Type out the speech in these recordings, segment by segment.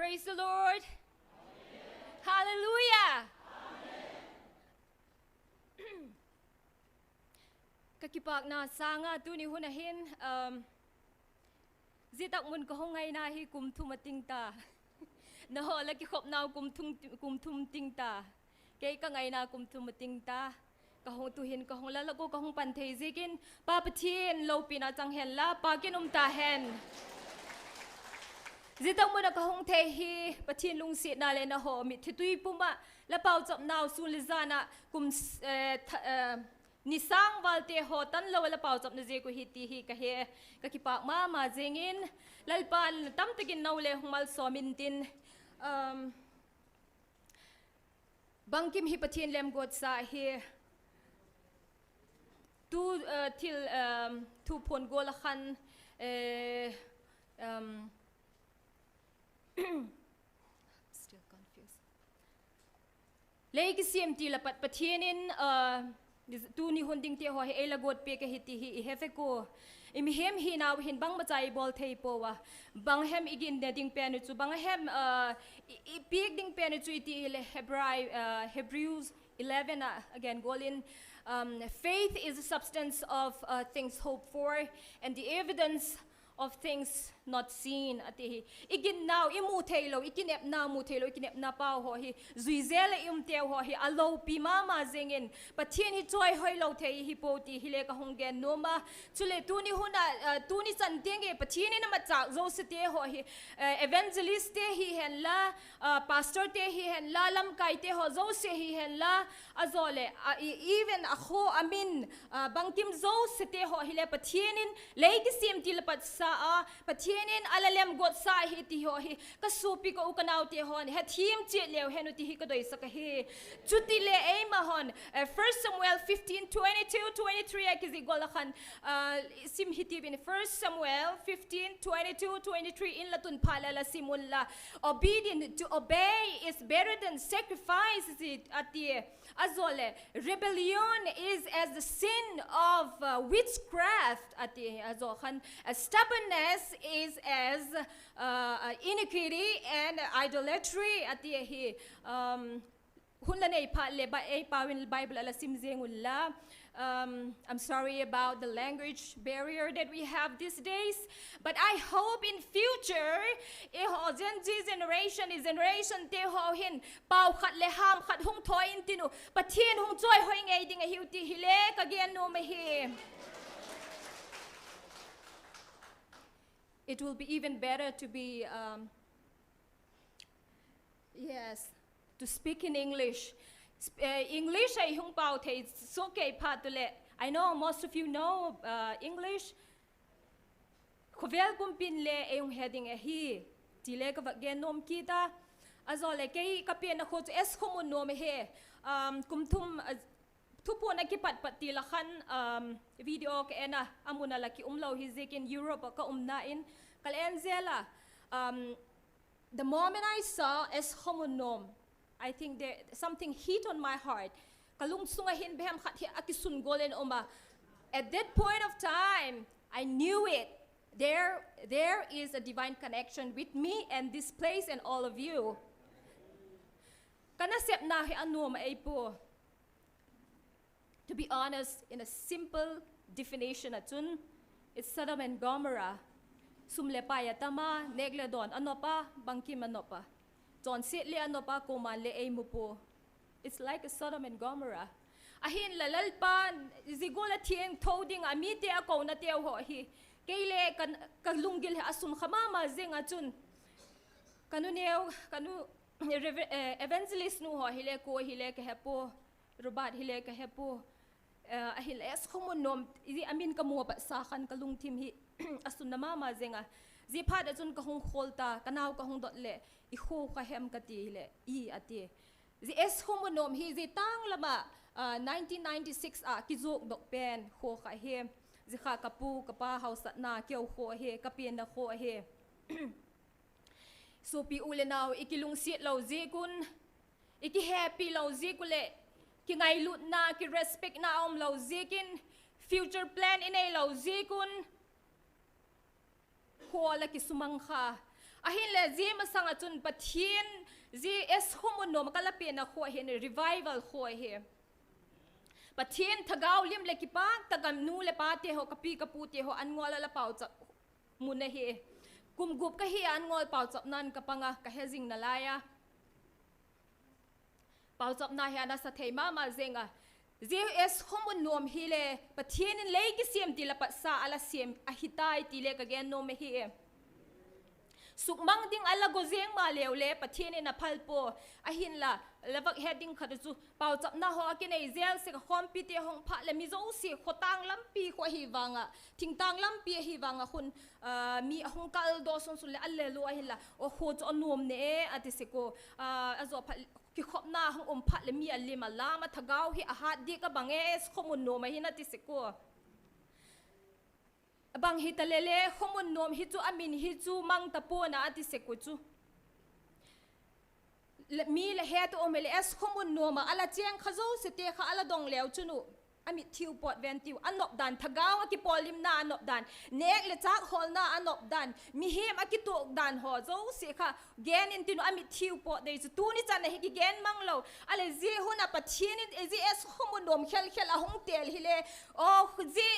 Praise the Lord. Hallelujah. Kakipak na sanga tu ni hunahin zitak mun ko ngay na hi kumtum atingta na ho lagi khop naw kumtum tingta kay ka ngay na kumtum atingta kahong tuhin kahong lalago kahong pantay zikin papatin low pina changhen la pakin tahen zitak mun kahong tehi patin lung sit na le na ho mi thitui puma la pau chap naw sulizana kum nisang walte ho tan lo la pau chap na je ko hiti hi ka he ka kipak ma jengin lalpan tam tagin naule humal somintin bangkim hi pathin lem god sa hi tu til tu pon gola khan still confused legi cmt la pathinin tu ni hunding te ho he ela god pe ka hiti hi hefe ko imi hem hi naw hin bang machai bol thei po wa bang hem igin de ding pen chu bang hem pik ding pen chu iti Hebrews 11 again golin faith is the substance of things hoped for and the evidence of things not seen ati igin now imu thailo ikinep na mu thailo ikinep na pau ho hi zuizele te ho hi alo pi mama zengin pathin hi choi hoi lo thei hi poti hi le ka honggen noma chule tuni huna tuni chantenge pathin ni ma cha zo se te ho hi evangelist te hi hen la pastor te hi hen la lam kai te ho zo se hi hen la azole even a kho amin bangkim zo se te ho hi le pathinin leigi sim til pat sa patinin alalem god sa hi ti ho hi ka supi ko ukanaw te hon he thim che lew henu ti hi ka doi sa ka hi chuti le ei ma hon 1 Samuel 15:22-23 akizi golakhan sim hiti bin 1 Samuel 15:22-23 in latun phala la simulla obedient to obey is better than sacrifice it ati azole rebellion is as the sin of witchcraft ati azokhan stubbornness is as iniquity and idolatry ati hi hunla nei pha le ba ei pawin bible ala simzengulla I'm sorry about the language barrier that we have these days, but I hope in future, Gen Z generation is generation te ho hin pau khat le ham khat hung thoi in tinu pathin hung choi hoi ngei ding a hiu ti hile ka gen no me hi. It will be even better to be to speak in English. English ay hung pau thei so ke patule. I know most of you know English. Khovel kum pin le ayung heading a hi tile ka gen nom kita azole ke kapien na khot es khumun nom he kum thum tupo na kipat patila khan video ke ena amuna laki umlaw hizik in Europe ka umnain kalenzela the moment I saw es khumun nom I think there something hit on my heart. Kalung sungahin behem khathi akisun golen oma. At that point of time, I knew it. There is a divine connection with me and this place and all of you. Kana sep na hi anom ay po. To be honest, in a simple definition atun, it's Sodom and Gomorrah. Sumlepaya tama, negledon ano pa, bangkim ano pa. John sit le ano pa kuman le ay mo po. It's like a Sodom and Gomorrah. Ahin lalal pa zigula tieng toding amite ako na tiaw ho hi. Kayle kalunggil asun khamama zinga chun. Kanu neo kanu evangelist nu ho hile ko hile ka hepo robat hile ka hepo ahil es khumonom izi amin kamu pa sakan kalung tim hi asun na mama zinga. Zipad atun kahong kholta kanaw kahong dotle ikho ka hem katile I ati zi es homonom hi zi tang lama 1996 kizok dok pen kho ka he zi kha kapu kapa house na kyo kho he kapien na kho he so pi ule naw ikilung sit law zi kun iki happy law zi kule ki ngai lut na ki respect na law zi kin future plan inay law zi kun ko la ki sumangkha ahin le zi ma sanga chun pathian zi es homun no makala pe na kho he revival kho he pathian thagau lim le ki pa tagam nu le pa te ho kapi kapu te ho an ngol la pau cha mun na he kum gup ka hi an ngol pau chap nan ka panga ka he jing na la ya pau chap na he na sa thei ma zenga zi es homun nom hi le pathian in le ki siam ti la pa sa ala siam a hitai ti le ka gen no me hi sukmang ding ala go zeng ma lew le pathian na phalpo ahin la lawak heading khadu chu pau chap na ho ki nei zel se khom pi te hong pha le mi zo si khotang lampi kho hi wanga thingtang lampi hi wanga hun mi hong kal do son sul le alle lo hi la o kho cho nom ne ati se ko azo pha ki khop na hong pha le mi ali ma la ma thagau hi a hat di ka bange es khomun no ma hi na ti se ko bang hi talele khomun nom hi chu amin hi chu mang tapo na ati se ko chu mi le he to omele es khomun nom ala cheng khazo se te kha ala dong lew chunu ami thiu pot ven tiu anop dan thagaw ki polim na anop dan nek le chak hol na anop dan mi hem akitok dan ho zo se kha gen in tinu ami thiu pot de chu tu ni chan he ki gen manglo ale zi huna pathin in zi es khomun nom khel khel a hong tel hi le o zi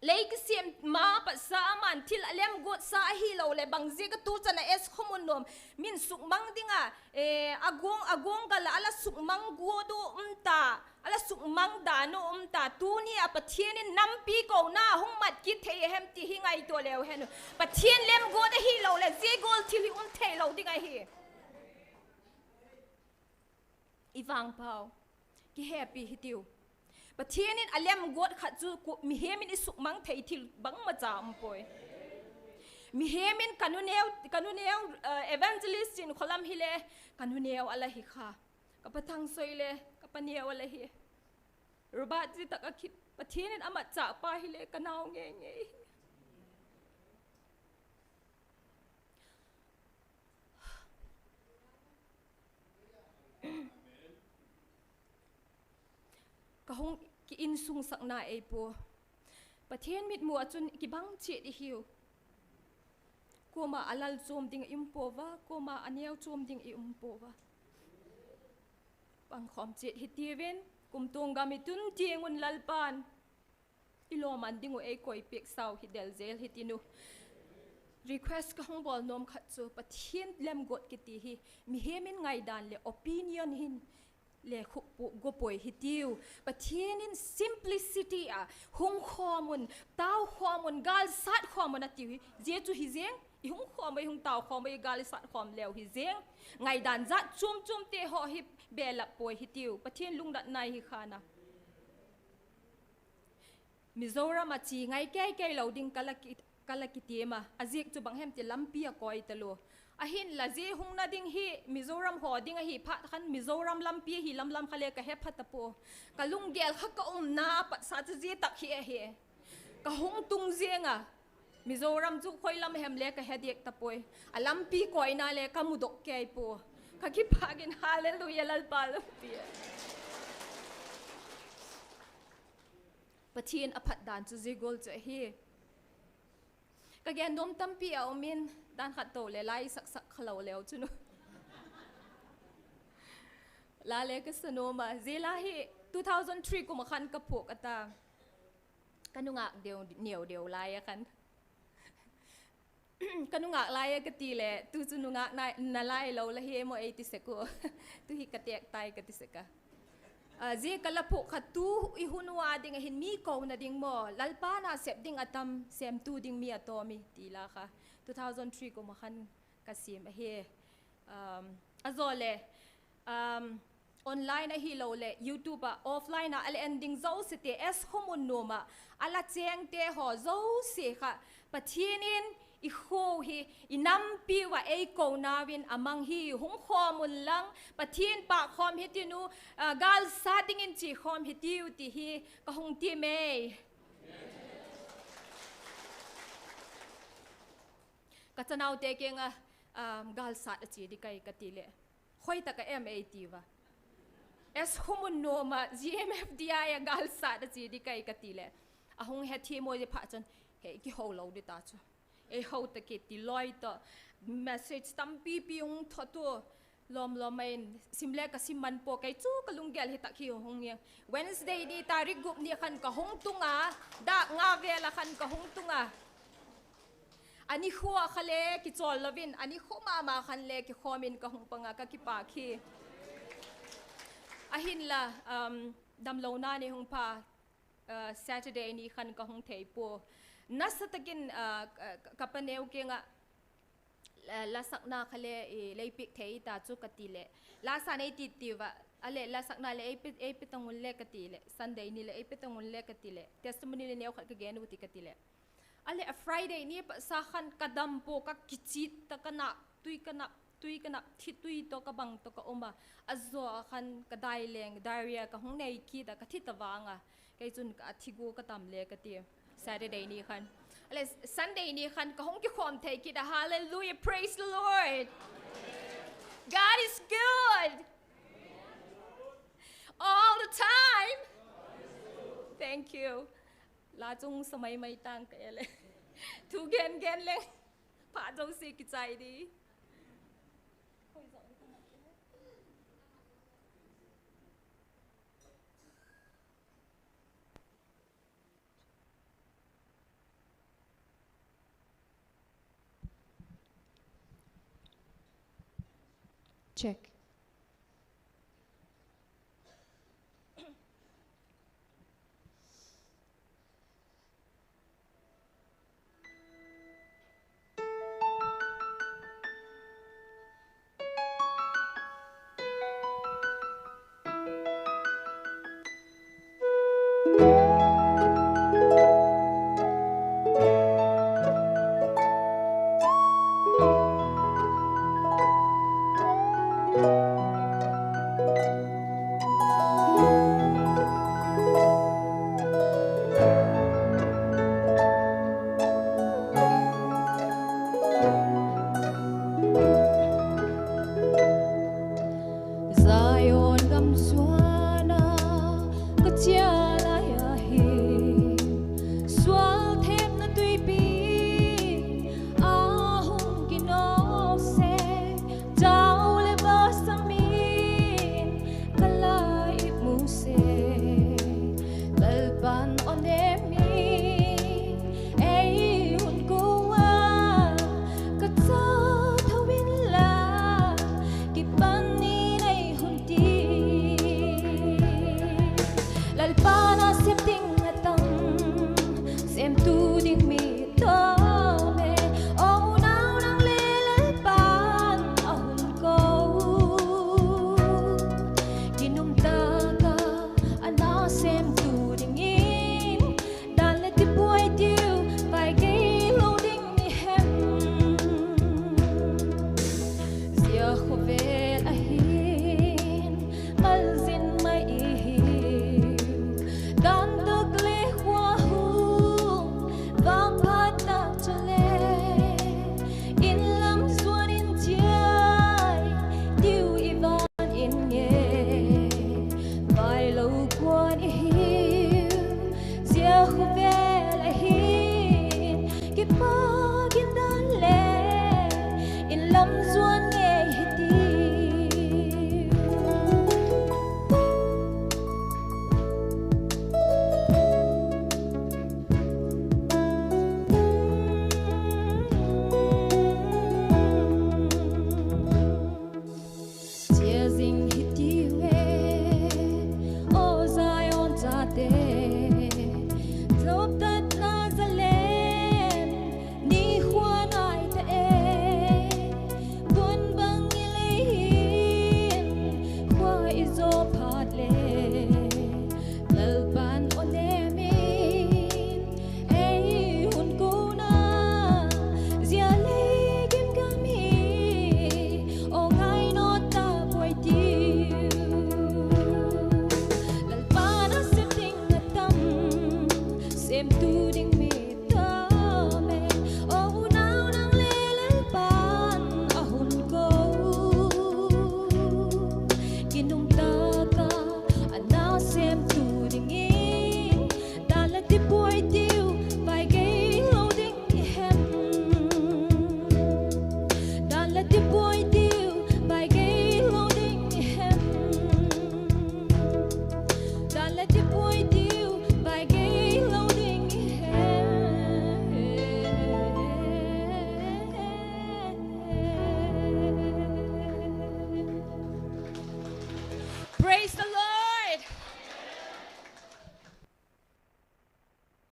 lấy cái xiêm má bát sa man thil alem got sa hi lo le bang zi ka tu chana es khomun nom min suk mang dinga agong ka la ala suk mang go do ta ala suk mang da no ta tu ni a pathian in nam pi ko na hong mat ki the hem ti hi ngai to lew hen pathian lem go da hi lo le zi gol thil the lo dinga hi ivang pau ki happy hi tiu pathian in alem got khat chu mi hemin isuk mang thei thil bang ma cha poi mi hemin kanuneu evangelist in kholam hile kanuneu ala hi kha ka pathang soile ka paneu ala hi rubat ji tak akhi pathian in ama cha pa hile kanau nge nge ka hong ki in sung sak na e po pathian mit mu achun ki bang che di hiu ko ma alal chom ding impova ko ma aneu chom ding impova pang khom che hi tiven kum tong ga mi tun tiengun lalpan ilo man dingu e koi pek sau hi del zel hi tinu request ka hong bol nom khat chu pathian lem got ki ti hi mi hemin ngai dan le opinion hin le khuk pu go poi hitiu pathian in simplicity a hung khomun taw khomun gal sat khomun ati je chu hi zeng i hung khomai hung taw khomai gal sat khom lew hi zeng ngai dan zat chum te ho hi bela poi hitiu pathian lungdat nai hi khana Mizoram achi ngai kai loading kalaki tema azik chu bang hem te lampi a koi talo ahin la je hung na ding hi Mizoram ho ding hi pha khan Mizoram lampi hi lam khale ka he phatapo kalung gel kha ka na pa sa je tak hi he ka hung tung zenga Mizoram chu khoi lam hem le ka he dek tapoi alampi koi na le ka mudok kai po ka ki phagin hallelujah lal pal pi pathian aphat dan chu je gol che hi ka gen dom tampi a omin dan khat to le lai sak khalo lew chunu la le ka sanoma zela hi 2003 ko makhan ka phok ata kanunga deu lai kan kanunga lai ka ti le tu chununga na lai lo la he mo 80 seko tu hi ka tek tai ka ti seka je kala phok khatu I hunwa ding hin mi ko na ding mo lalpa na sep ding atam sem tu ding mi atomi ti la kha 2003 ko makhan kasim he azole online a hi lo le YouTube offline al ending zo site es homun noma ala cheng te ho zo se kha pathinin I kho hi inam pi wa e ko na win amang hi hung khomun lang pathin pa khom hi tinu gal sating in chi khom hi tiu ti hi ka hung ti me ka chanau te kenga gal sat chi di kai ka ti le khoi ta ka MAT wa es humun no ma GMFDI gal sat chi di kai ka ti le a hung he thi mo je pha chon he ki ho lo di ta chu hậu ta kê ti loi to message tampi piung thoto lom main simle ka siman po kay chu kalunggel hitak hi hong yang Wednesday di tarik gup ni kan ka hong tunga da nga vela kan ka hong tunga ani huwa khale ki chol lovin ani khoma ma khan le ki khomin ka hong panga ka ki pa khi ahin la damlo na ni hong pa Saturday ni khan ka hong thei po nasatakin kapaneu ke nga la sakna khale leipik thei ta chu katile la sanai ti tiwa ale la sakna le epitangul le katile Sunday ni le epitangul le katile testimony le neu khat ka gen uti katile ale a Friday ni sa khan kadam po ka kichit ta kana tui kana thitui to ka bang to ka oma azo khan kadai leng diarrhea ka hong nei ki da ka thitawanga kai chun ka thigu ka tam le ka ti Saturday ni khan ale Sunday ni khan ka hong ki khom thei ki da hallelujah praise the Lord God is good all the time thank you la chung samai mai tang ka ele thu gen le pa jong si ki chai di check